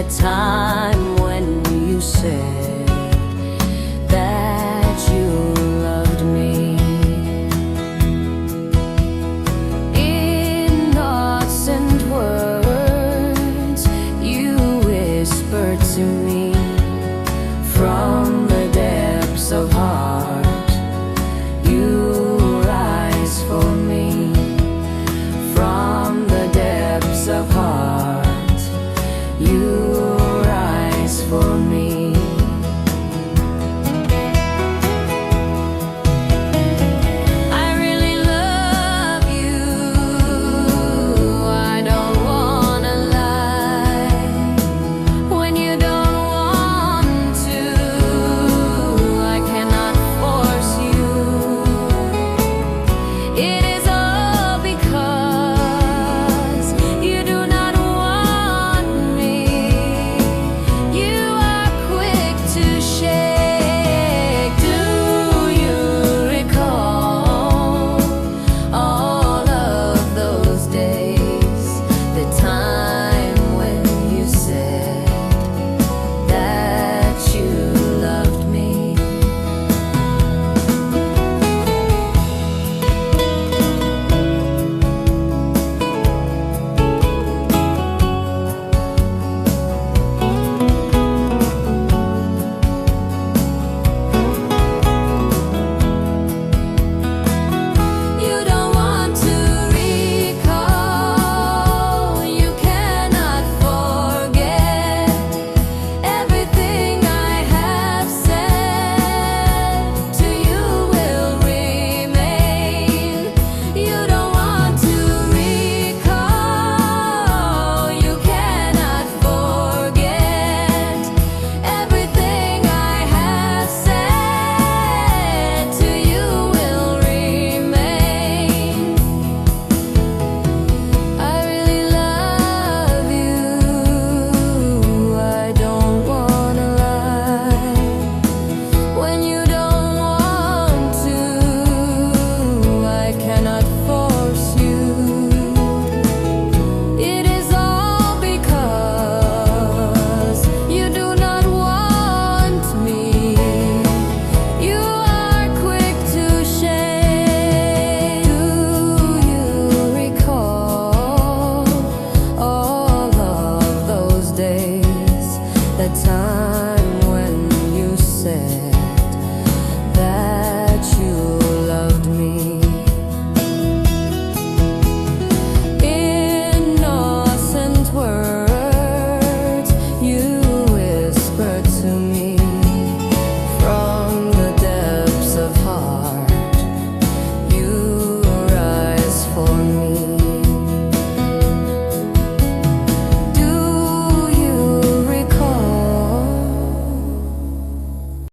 that time when you said that you loved me. Innocent words you whispered to me from the depths of heart. You rise for me from the depths of heart. You rise for me. I really love you. I don't wanna lie when you don't want to. I cannot force you. It is all because you do not want me. You are quick to shake. Do you recall all of those days? The time when you said that you loved me. You don't want to recall. You cannot forget everything I have said to you will remain. You don't want to recall. You cannot forget everything I have said to you will remain. I really love you. I don't wanna lie when you don't want to. I cannot force you. It is all because you do not want me. You are quick to shake. Do you recall all of those days? The time